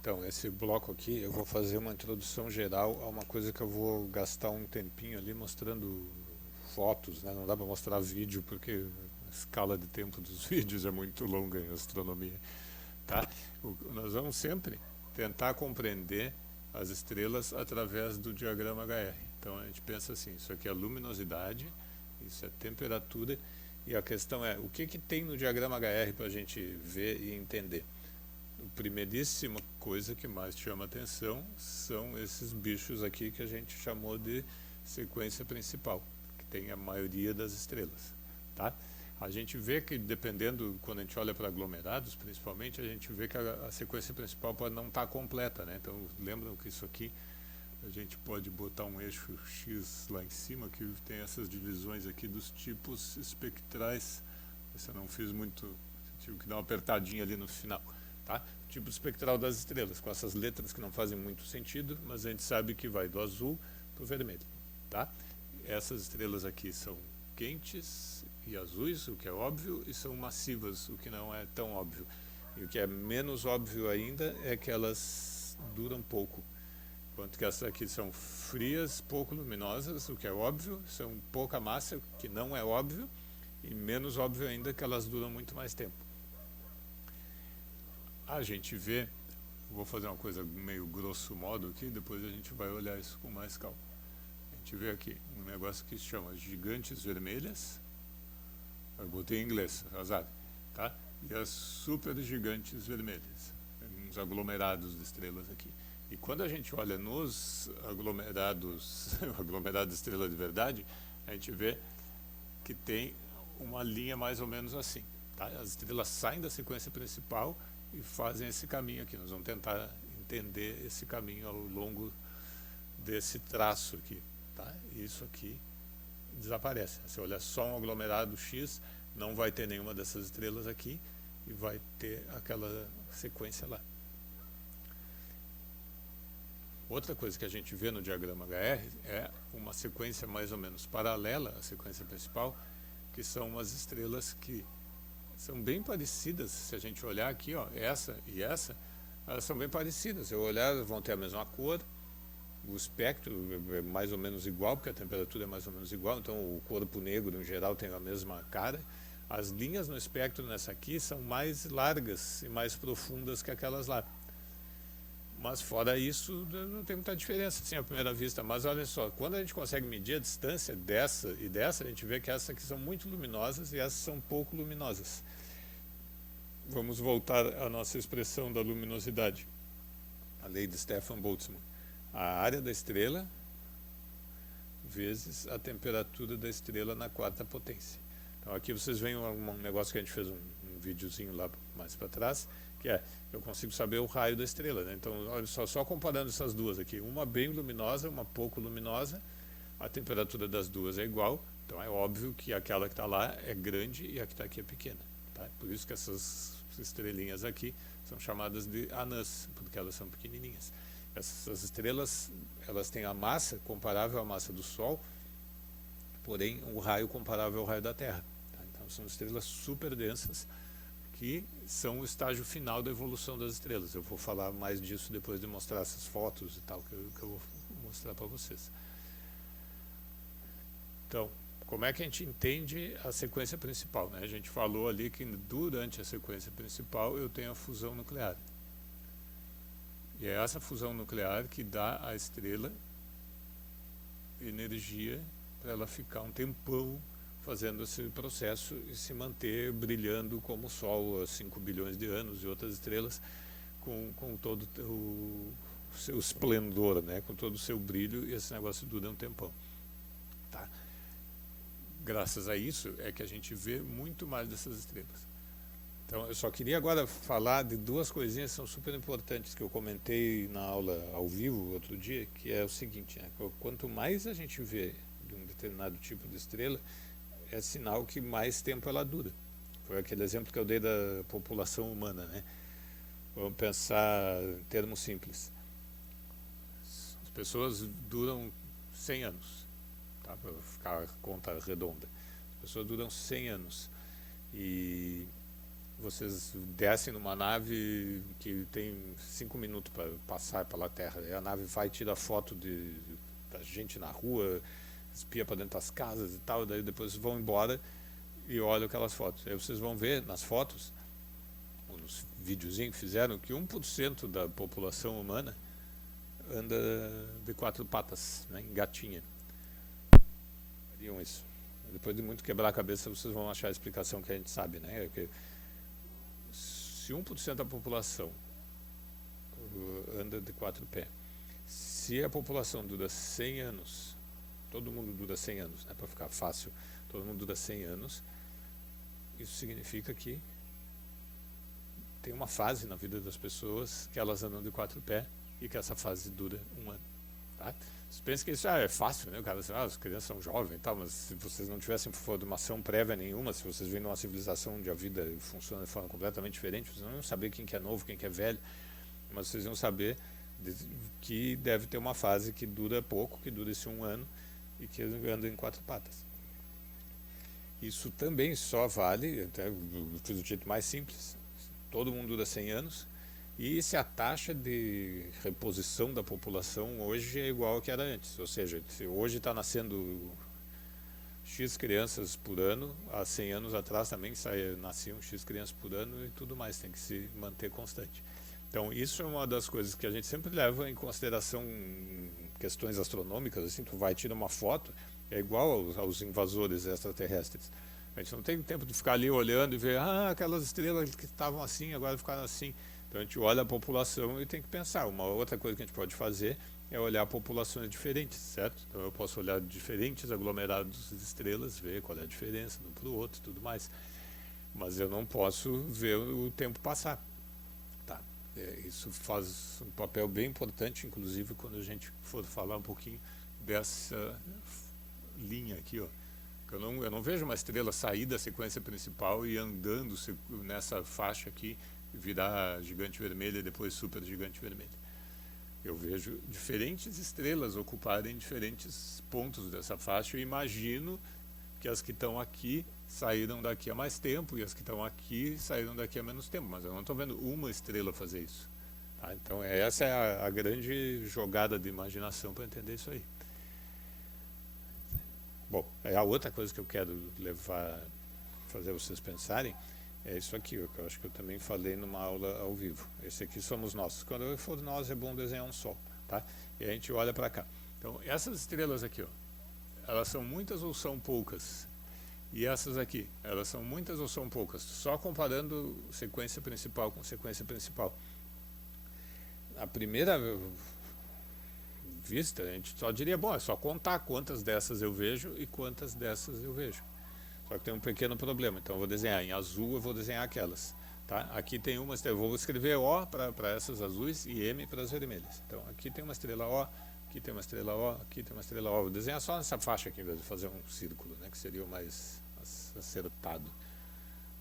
Então, esse bloco aqui eu vou fazer uma introdução geral a uma coisa que eu vou gastar um tempinho ali mostrando fotos, né? Não dá para mostrar vídeo porque a escala de tempo dos vídeos é muito longa em astronomia, tá? Nós vamos sempre tentar compreender as estrelas através do diagrama HR. Então a gente pensa assim, isso aqui é luminosidade, isso é temperatura, e a questão é, o que que tem no diagrama HR para a gente ver e entender? A primeiríssima coisa que mais chama atenção são esses bichos aqui que a gente chamou de sequência principal, que tem a maioria das estrelas, tá? A gente vê que, dependendo, quando a gente olha para aglomerados, principalmente, a gente vê que a sequência principal pode não estar completa, né? Então, lembram que isso aqui, a gente pode botar um eixo X lá em cima, que tem essas divisões aqui dos tipos espectrais. Esse eu não fiz muito, tive que dar uma apertadinha ali no final, tá? Tipo espectral das estrelas, com essas letras que não fazem muito sentido, mas a gente sabe que vai do azul para o vermelho, tá? Essas estrelas aqui são quentes e azuis, o que é óbvio, e são massivas, o que não é tão óbvio. E o que é menos óbvio ainda é que elas duram pouco. Enquanto que essas aqui são frias, pouco luminosas, o que é óbvio, são pouca massa, o que não é óbvio, e menos óbvio ainda que elas duram muito mais tempo. A gente vê, vou fazer uma coisa meio grosso modo aqui, depois a gente vai olhar isso com mais calma. A gente vê aqui um negócio que se chama gigantes vermelhas, eu botei em inglês, azar, tá? E as super gigantes vermelhas, uns aglomerados de estrelas aqui. E quando a gente olha nos aglomerados, aglomerado de estrela de verdade, a gente vê que tem uma linha mais ou menos assim, tá? As estrelas saem da sequência principal e fazem esse caminho aqui. Nós vamos tentar entender esse caminho ao longo desse traço aqui, tá? Isso aqui desaparece. Se olhar só um aglomerado X, não vai ter nenhuma dessas estrelas aqui e vai ter aquela sequência lá. Outra coisa que a gente vê no diagrama HR é uma sequência mais ou menos paralela à sequência principal, que são umas estrelas que são bem parecidas. Se a gente olhar aqui, ó, essa e essa, elas são bem parecidas. Se eu olhar, vão ter a mesma cor, o espectro é mais ou menos igual, porque a temperatura é mais ou menos igual, então o corpo negro em geral tem a mesma cara. As linhas no espectro nessa aqui são mais largas e mais profundas que aquelas lá. Mas fora isso, não tem muita diferença assim à primeira vista. Mas olha só, quando a gente consegue medir a distância dessa e dessa, a gente vê que essas aqui são muito luminosas e essas são pouco luminosas. Vamos voltar à nossa expressão da luminosidade, a lei de Stefan Boltzmann. A área da estrela vezes a temperatura da estrela na quarta potência. Então aqui vocês veem um negócio que a gente fez um videozinho lá mais para trás, que é, eu consigo saber o raio da estrela, né? Então olha só comparando essas duas aqui, uma bem luminosa, uma pouco luminosa, a temperatura das duas é igual, então é óbvio que aquela que está lá é grande e a que está aqui é pequena, tá? Por isso que essas estrelinhas aqui são chamadas de anãs, porque elas são pequenininhas. Essas estrelas, elas têm a massa comparável à massa do Sol, porém o raio comparável ao raio da Terra. Tá? Então são estrelas super densas que são o estágio final da evolução das estrelas. Eu vou falar mais disso depois de mostrar essas fotos e tal que eu vou mostrar para vocês. Então, como é que a gente entende a sequência principal, né? A gente falou ali que durante a sequência principal eu tenho a fusão nuclear. E é essa fusão nuclear que dá à estrela energia para ela ficar um tempão fazendo esse processo e se manter brilhando como o Sol há 5 bilhões de anos e outras estrelas com todo o seu esplendor, né? Com todo o seu brilho, e esse negócio dura um tempão. Tá? Graças a isso é que a gente vê muito mais dessas estrelas. Então, eu só queria agora falar de duas coisinhas que são super importantes, que eu comentei na aula ao vivo outro dia, que é o seguinte, né? Quanto mais a gente vê de um determinado tipo de estrela, é sinal que mais tempo ela dura. Foi aquele exemplo que eu dei da população humana, né? Vamos pensar em termos simples. As pessoas duram 100 anos, tá? Para ficar a conta redonda. As pessoas duram 100 anos. E vocês descem numa nave que tem 5 minutos para passar pela Terra, e a nave vai tirar foto da gente na rua, espia para dentro das casas e tal, daí depois vocês vão embora e olham aquelas fotos. Aí vocês vão ver nas fotos, ou nos videozinhos que fizeram, que 1% da população humana anda de 4 patas, né, engatinha. Fariam isso. Depois de muito quebrar a cabeça, vocês vão achar a explicação que a gente sabe, né? Que se 1% da população anda de 4 pés, se a população dura 100 anos, todo mundo dura 100 anos, né? Para ficar fácil, todo mundo dura 100 anos, isso significa que tem uma fase na vida das pessoas que elas andam de 4 pés e que essa fase dura 1 ano. Tá? Você pensa que isso é fácil, né? O cara diz, as crianças são jovens e tal, mas se vocês não tivessem formação prévia nenhuma, se vocês vêm numa civilização onde a vida funciona de forma completamente diferente, vocês não iam saber quem que é novo, quem que é velho, mas vocês iam saber que deve ter uma fase que dura pouco, que dura esse 1 ano e que anda em 4 patas. Isso também só vale, até do jeito mais simples, todo mundo dura 100 anos, e se a taxa de reposição da população hoje é igual ao que era antes, ou seja, se hoje está nascendo X crianças por ano, há 100 anos atrás também nasciam X crianças por ano e tudo mais, tem que se manter constante. Então isso é uma das coisas que a gente sempre leva em consideração questões astronômicas, assim, tu vai tirar uma foto, é igual aos invasores extraterrestres. A gente não tem tempo de ficar ali olhando e ver, aquelas estrelas que estavam assim, agora ficaram assim. Então a gente olha a população e tem que pensar. Uma outra coisa que a gente pode fazer é olhar populações diferentes, certo? Então eu posso olhar diferentes aglomerados de estrelas, ver qual é a diferença de um para o outro e tudo mais. Mas eu não posso ver o tempo passar. Tá? Isso faz um papel bem importante, inclusive quando a gente for falar um pouquinho dessa linha aqui, ó. Eu não vejo uma estrela sair da sequência principal e andando nessa faixa aqui, virar gigante vermelha e depois super gigante vermelha. Eu vejo diferentes estrelas ocuparem diferentes pontos dessa faixa e imagino que as que estão aqui saíram daqui há mais tempo e as que estão aqui saíram daqui há menos tempo, mas eu não estou vendo uma estrela fazer isso. Tá? Então essa é a grande jogada de imaginação para entender isso aí. Bom, a outra coisa que eu quero fazer vocês pensarem é isso aqui, que eu acho que eu também falei numa aula ao vivo. Esse aqui somos nós. Quando eu for nós, é bom desenhar um sol, tá? E a gente olha para cá. Então, essas estrelas aqui, ó, elas são muitas ou são poucas? E essas aqui, elas são muitas ou são poucas? Só comparando sequência principal com sequência principal. A primeira vista, a gente só diria, bom, é só contar quantas dessas eu vejo e quantas dessas eu vejo. Só que tem um pequeno problema, então eu vou desenhar em azul, eu vou desenhar aquelas. Tá? Aqui tem uma estrela, eu vou escrever O para essas azuis e M para as vermelhas. Então aqui tem uma estrela O, aqui tem uma estrela O, aqui tem uma estrela O. Vou desenhar só nessa faixa aqui, em vez de fazer um círculo, né, que seria o mais acertado.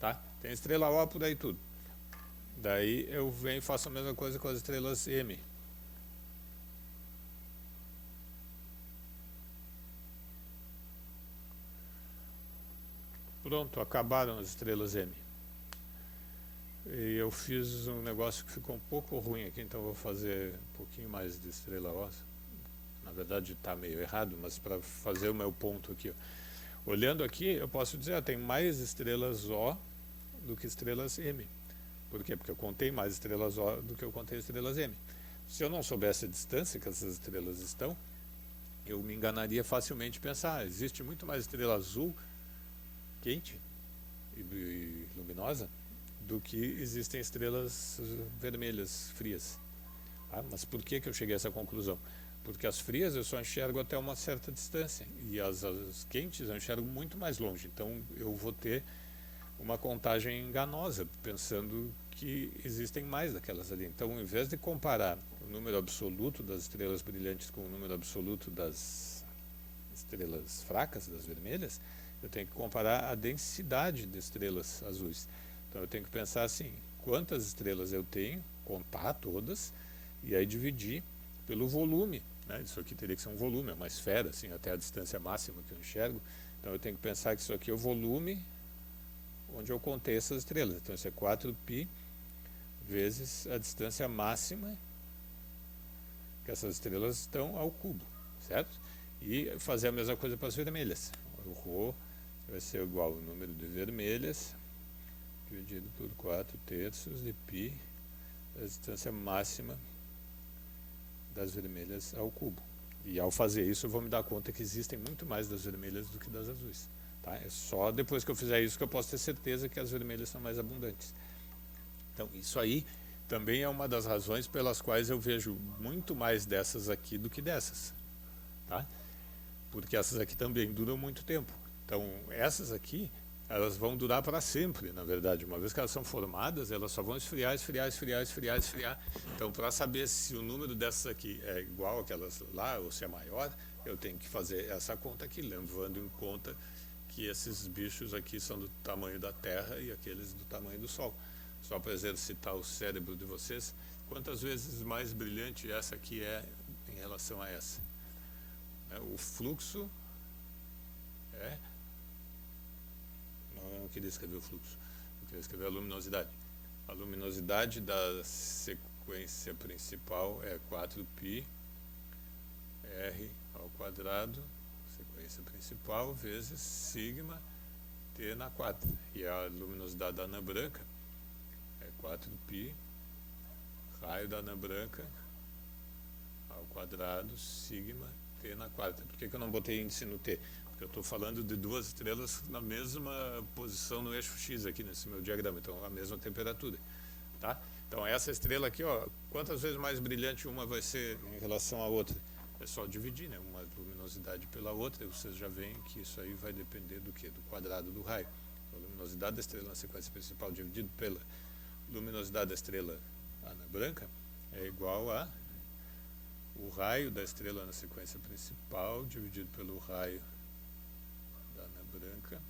Tá? Tem estrela O por aí tudo. Daí eu venho e faço a mesma coisa com as estrelas M. Pronto, acabaram as estrelas M. E eu fiz um negócio que ficou um pouco ruim aqui, então eu vou fazer um pouquinho mais de estrela O. Na verdade está meio errado, mas para fazer o meu ponto aqui, ó. Olhando aqui, eu posso dizer, tem mais estrelas O do que estrelas M. Por quê? Porque eu contei mais estrelas O do que eu contei estrelas M. Se eu não soubesse a distância que essas estrelas estão, eu me enganaria facilmente e pensar, existe muito mais estrela azul quente e luminosa do que existem estrelas vermelhas, frias. Tá? Mas por que eu cheguei a essa conclusão? Porque as frias eu só enxergo até uma certa distância e as quentes eu enxergo muito mais longe. Então eu vou ter uma contagem enganosa, pensando que existem mais daquelas ali. Então, em vez de comparar o número absoluto das estrelas brilhantes com o número absoluto das estrelas fracas, das vermelhas, eu tenho que comparar a densidade de estrelas azuis. Então eu tenho que pensar assim, quantas estrelas eu tenho, contar todas, e aí dividir pelo volume. Né? Isso aqui teria que ser um volume, é uma esfera, assim, até a distância máxima que eu enxergo. Então eu tenho que pensar que isso aqui é o volume onde eu contei essas estrelas. Então isso é 4π vezes a distância máxima que essas estrelas estão ao cubo, certo? E fazer a mesma coisa para as vermelhas. O ρ vai ser igual ao número de vermelhas dividido por 4/3 de π, a distância máxima das vermelhas ao cubo. E ao fazer isso eu vou me dar conta que existem muito mais das vermelhas do que das azuis. Tá? É só depois que eu fizer isso que eu posso ter certeza que as vermelhas são mais abundantes. Então isso aí também é uma das razões pelas quais eu vejo muito mais dessas aqui do que dessas. Tá? Porque essas aqui também duram muito tempo. Então essas aqui, elas vão durar para sempre, na verdade. Uma vez que elas são formadas, elas só vão esfriar, esfriar, esfriar, esfriar, esfriar. Então, para saber se o número dessas aqui é igual àquelas lá, ou se é maior, eu tenho que fazer essa conta aqui, levando em conta que esses bichos aqui são do tamanho da Terra e aqueles do tamanho do Sol. Só para exercitar o cérebro de vocês, quantas vezes mais brilhante essa aqui é em relação a essa? O fluxo é... Eu não queria escrever o fluxo, eu queria escrever a luminosidade. A luminosidade da sequência principal é 4π r ao quadrado, sequência principal, vezes sigma t na quarta. E a luminosidade da anã branca é 4π raio da anã branca ao quadrado, sigma t na quarta. Por que eu não botei índice no t? Porque eu estou falando de duas estrelas na mesma posição no eixo X aqui nesse meu diagrama, então a mesma temperatura. Tá? Então essa estrela aqui, ó, quantas vezes mais brilhante uma vai ser em relação à outra? É só dividir, né, uma luminosidade pela outra, e vocês já veem que isso aí vai depender do quê? Do quadrado do raio. A luminosidade da estrela na sequência principal dividido pela luminosidade da estrela anã branca é igual a o raio da estrela na sequência principal dividido pelo raio da anã branca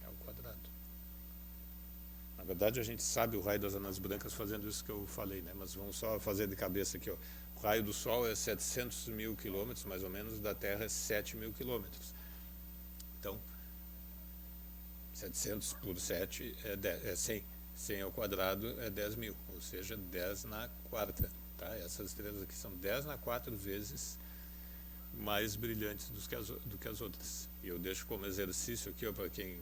ao quadrado. Na verdade a gente sabe o raio das anãs brancas fazendo isso que eu falei, né? Mas vamos só fazer de cabeça aqui, ó. O raio do Sol é 700 mil quilômetros, mais ou menos, da Terra é 7 mil quilômetros. Então, 700 por 7 é 100. 100 ao quadrado é 10 mil, ou seja, 10 na quarta. Tá? Essas estrelas aqui são 10 na 4 vezes mais brilhantes do que as outras. E eu deixo como exercício aqui, para quem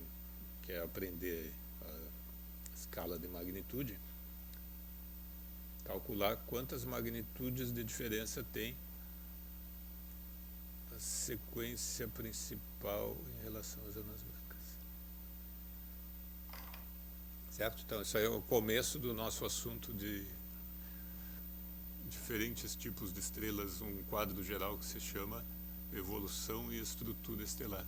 quer aprender a escala de magnitude, calcular quantas magnitudes de diferença tem a sequência principal em relação às anãs brancas. Certo? Então, isso aí é o começo do nosso assunto de diferentes tipos de estrelas, um quadro geral que se chama evolução e estrutura estelar.